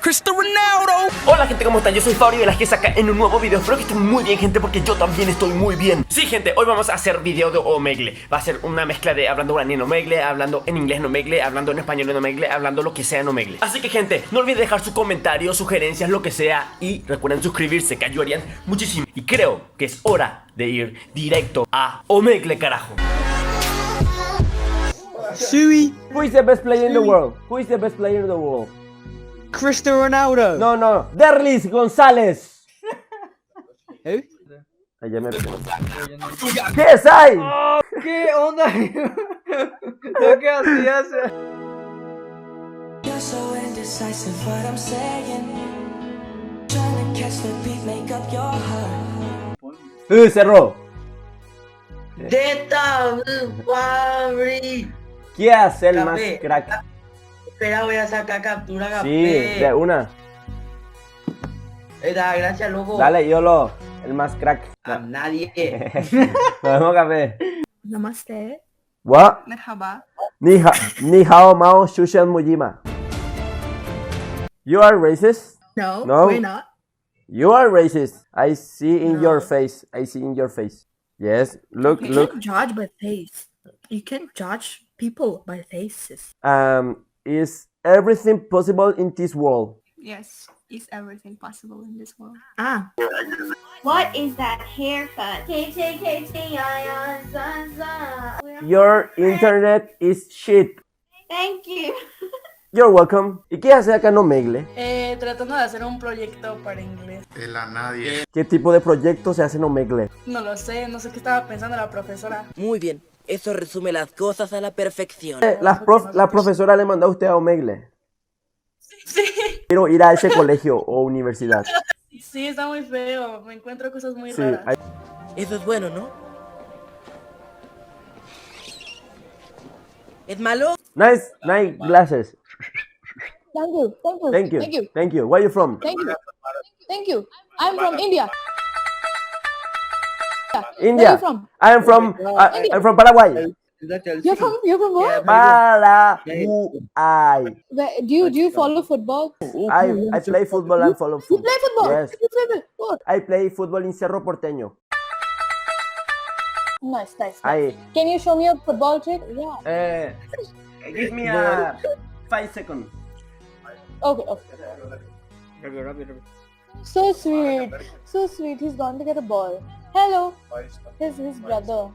Cristiano Ronaldo. Hola gente, ¿cómo están? Yo soy Fabri Velazquez acá en un nuevo video. Espero que estén muy bien, gente, porque yo también estoy muy bien. Sí, gente, hoy vamos a hacer video de Omegle. Va a ser una mezcla de hablando guaraní en Omegle, hablando en inglés en Omegle, hablando en español en Omegle, hablando lo que sea en Omegle. Así que, gente, no olviden dejar sus comentarios, sugerencias, lo que sea. Y recuerden suscribirse, que ayudarían muchísimo. Y creo que es hora de ir directo a Omegle, carajo. Sui. Who is the best player in the world? Who is the best player in the world? Cristiano Ronaldo. No. Derlis González. Who? Allá me... ¿Qué es ahí? Oh, ¿qué onda? Lo que hacías. You're so indecisive what I'm saying. Trying to catch the beat, make up your heart. Cerró. ¡Deta! ¡Fabri! ¿Qué hace el más Café. crack? Espera, voy a sacar captura, café. Sí, de una. Gracias, loco. Dale, YOLO, el más crack. A nadie. Nos vemos, café. Namaste. What? Merhaba. Ni hao mao shushan mujima. You are racist? No, No. we're not. You are racist. I see in No. your face. I see in your face. Yes, look. You can't judge by face. You can't judge people by faces. Is everything possible in this world? Yes, is everything possible in this world? Ah, What is that haircut? Your internet is shit. Thank you. You're welcome. ¿Y qué hace acá en Omegle? Tratando de hacer un proyecto para inglés. ¿Qué tipo de proyecto se hace en Omegle? No lo sé, no sé qué estaba pensando la profesora. Muy bien. Eso resume las cosas a la perfección. La profesora le mandó a usted a Omegle. Sí, Quiero ir a ese colegio o universidad. sí, está muy feo. Me encuentro cosas muy Sí, raras. Eso es bueno, ¿no? ¿Es malo? Nice glasses. thank you. Thank you. Where are you from? Thank you. I'm from India. India. Where are you from? I'm from Paraguay. You're from where? Paraguay. Do you follow football? I play football and follow You football. play football? Yes. You play football? I play football in Cerro Porteño. Nice. I Can you show me a football trick? Yeah. give me a 5 seconds. Okay. So sweet. He's gone to get a ball. Hello. His brother.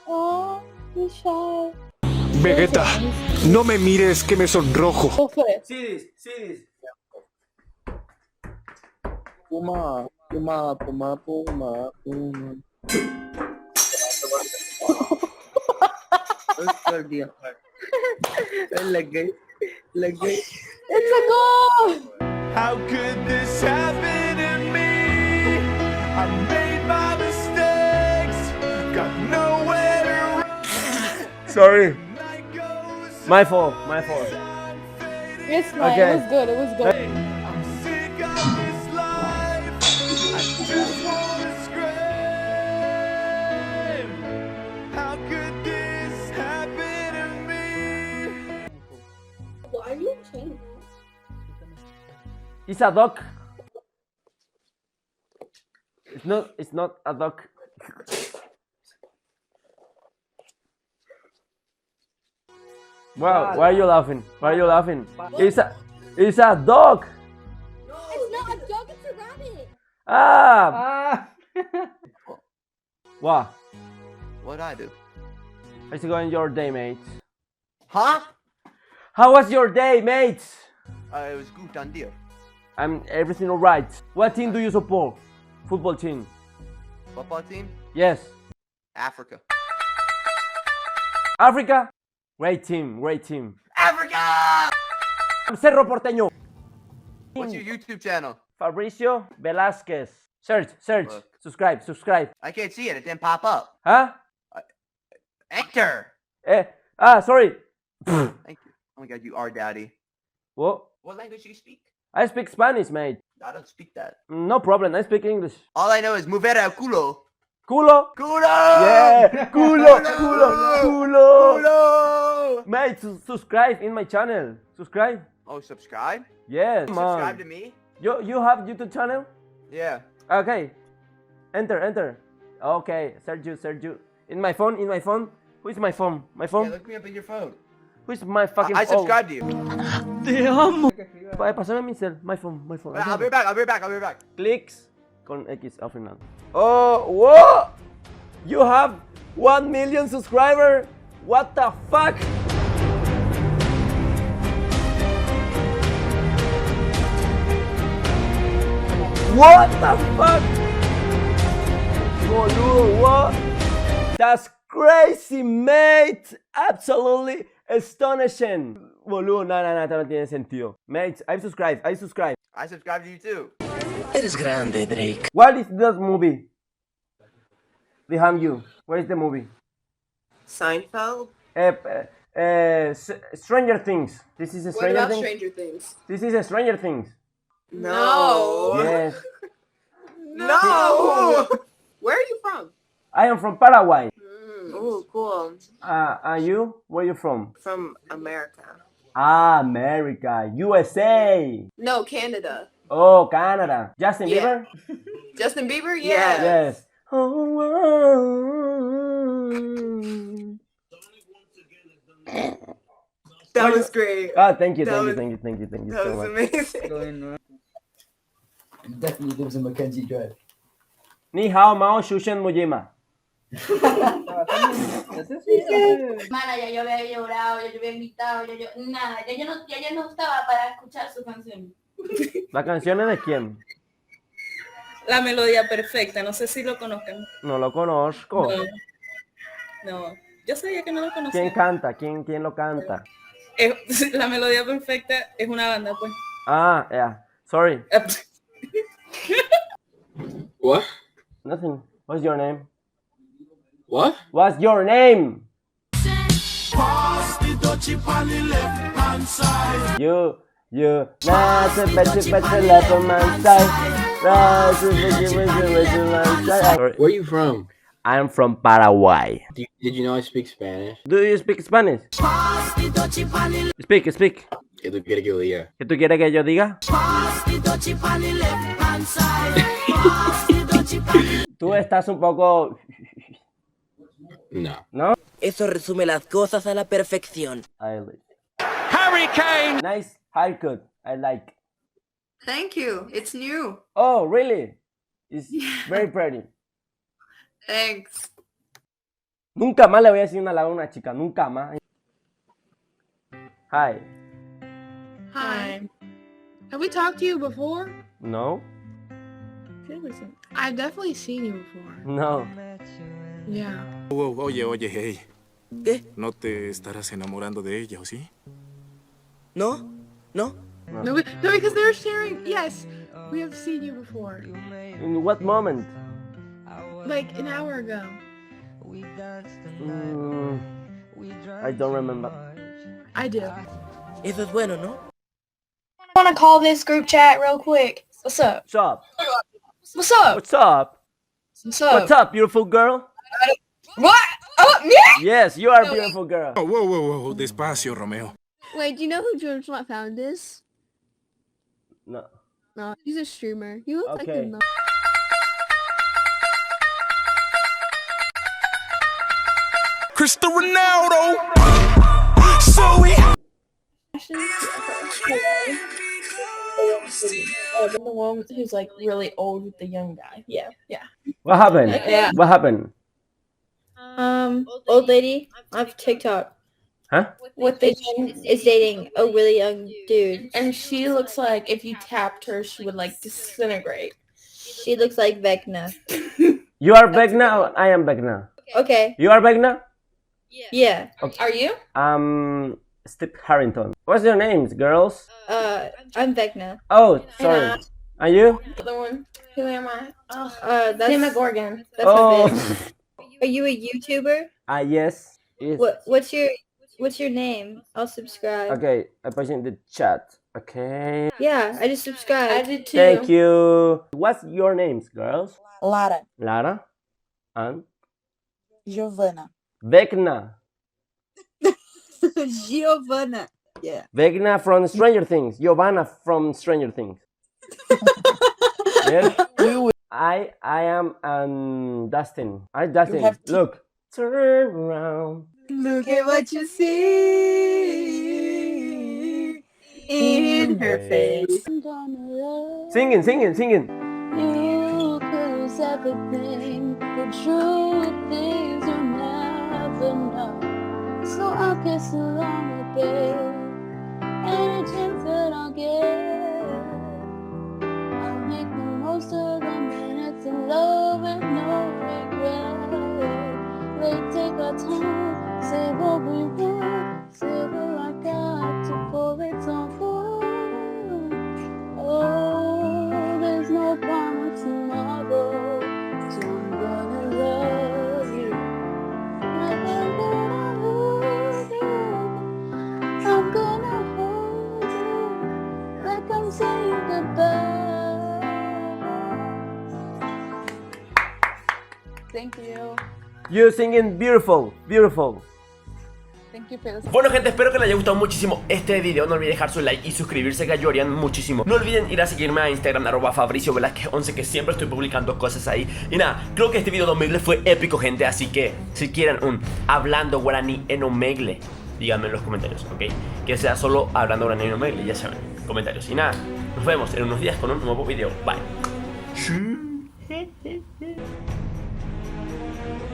Oh, he's shy. Vegeta, no me mires que me sonrojo. Go for it. See this. Puma. कर दिया लग गई It's a goal. How could this happen to me? I made my mistakes, got nowhere to run. Sorry. Night goes My fault. It's fine. Okay. It was good. I'm sick of this life. I just wanna scream. How could this happen to me? Why are you changing? It's a dog. It's not a dog. Wow, why are you laughing? It's a dog. It's not a dog. It's a rabbit. Ah. Wow. What'd I do? How's it going your day, mate? Huh? How was your day, mate? It was gut an dir. Everything alright. What team do you support? Football team. Football team? Yes. Africa. Africa? Great team. Africa! Cerro Porteño. What's your YouTube channel? Fabricio Velazquez. Search. Look. Subscribe. I can't see it. It didn't pop up. Huh? Enter! Sorry. Thank you. Oh my god, you are daddy. What? What language do you speak? I speak Spanish, mate. I don't speak that. No problem, I speak English. All I know is mover el culo. Culo. Culo! Yeah. Culo. Mate, subscribe in my channel. Subscribe. Oh, subscribe? Yes. Subscribe to me? You have YouTube channel? Yeah. Okay. Enter. Okay. Search you. In my phone. Who is my phone? My Yeah, phone? look me up in your phone. Who is my fucking I phone? subscribe to you. Pásame mi cel. My phone. I'll be back. Clicks con X al final. Oh, whoa! You have 1 million subscribers. What the fuck? What the fuck? Boludo, what? That's crazy, mate. Absolutely astonishing. Boludo, no, esto no tiene sentido. Mates, I subscribe. I subscribe to you too. Eres grande, Drake. What is this movie? Behind you. Where is the movie? Seinfeld? Stranger Things. This is a What Stranger about Things. Stranger Things? This is a Stranger Things. No. Yes. No. Where are you from? I am from Paraguay. Oh, cool. Are you? Where are you from? From America. Ah, America. USA. No, Canada. Oh, Canada. Justin Yeah. Bieber? Justin Bieber? Yeah. Yes. That was great. Ah, thank you That so was much. amazing. Definitely lives in Mackenzie Drive. Ni hao mao shushen mojima. Mala, ya yo había llorado, ya yo había gritado, nada, ya yo no estaba para escuchar su canción. ¿La canción es de quién? La melodía perfecta, no sé si lo conozcan. No lo conozco. No, yo sabía que no lo conocía. ¿Quién canta? ¿Quién lo canta? La melodía perfecta es una banda, pues. Ah, yeah. Sorry. What? Nothing. What's your name? What? What's your name? You. Left on my side. Sorry. Where are you from? I'm from Paraguay. Did you know I speak Spanish? Do you speak Spanish? Speak. Que tú quieres que yo diga? ¿Qué tú quieres que yo diga? Tú estás un poco... No. ¿No? Eso resume las cosas a la perfección. I like. Hurricane! Nice haircut. I like. Thank you. It's new. Oh, really? It's very pretty. Thanks. Nunca más le voy a decir una halagua a una chica. Nunca más. Hi. Hi. Have we talked to you before? No? I've definitely seen you before. No. Yeah. Oye, hey. ¿Qué? ¿No te estarás enamorando de ella, o sí? ¿No? No, because they're sharing. Yes, we have seen you before. In what moment? Like an hour ago. I don't remember. I do. Eso es bueno, ¿no? I want to call this group chat real quick. What's up? What's up? What's up? What's up? What's up? What's up, beautiful girl? What? Oh, me? Yes, you are a beautiful girl. Oh, whoa, despacio, Romeo. Wait, do you know who George Watt found is? No. No, he's a streamer. You look like Okay. him though. Cristiano Ronaldo! So we... The one who's like really old with the young guy. Yeah. What happened? Yeah. What happened? Old lady on TikTok Huh? with the is dating a really young dude. And she looks like if you tapped her, she would like disintegrate. She looks like Vecna. You are back now? I am back now. Okay. You are back now? Yeah. Are you? Steve Harrington. What's your names, girls? I'm Vecna. Oh, sorry. Are you? The other one. Who am I? That's Tim McGorgan. That's Oh. my bitch. Are you a YouTuber? Yes. Yes. What's your name? I'll subscribe. Okay, I put in the chat. Okay. Yeah, I just subscribed. I did too. Thank you. What's your names, girls? Lara. Lara? and Giovanna. Vecna. Giovanna. Yeah. Vecna from Stranger Things. Giovanna from Stranger Things. Yes. I am Dustin. Dustin. Look. Turn around. Look at what you see in her face. Singing. You could lose everything. The truth is you never know. So I'll kiss along with babe. Any chance that I'll get, I'll make the most of the minutes in love with no regret. Let's take our time, say what we want, say what I got to pour it on for. Oh, there's no promise tomorrow, so I'm gonna love you. I'm gonna hold you. I'm gonna hold you like I'm saying goodbye. Thank you. You singing beautiful. Thank you, Phil. Bueno gente, espero que les haya gustado muchísimo este video. No olviden dejar su like y suscribirse, que ayudarían muchísimo. No olviden ir a seguirme a Instagram, @FabricioVelazquez11, que siempre estoy publicando cosas ahí. Y nada, creo que este video de Omegle fue épico, gente. Así que si quieren un hablando guaraní en Omegle, díganme en los comentarios, ¿ok? Que sea solo hablando guaraní en Omegle, ya saben, comentarios. Y nada, nos vemos en unos días con un nuevo video. Bye.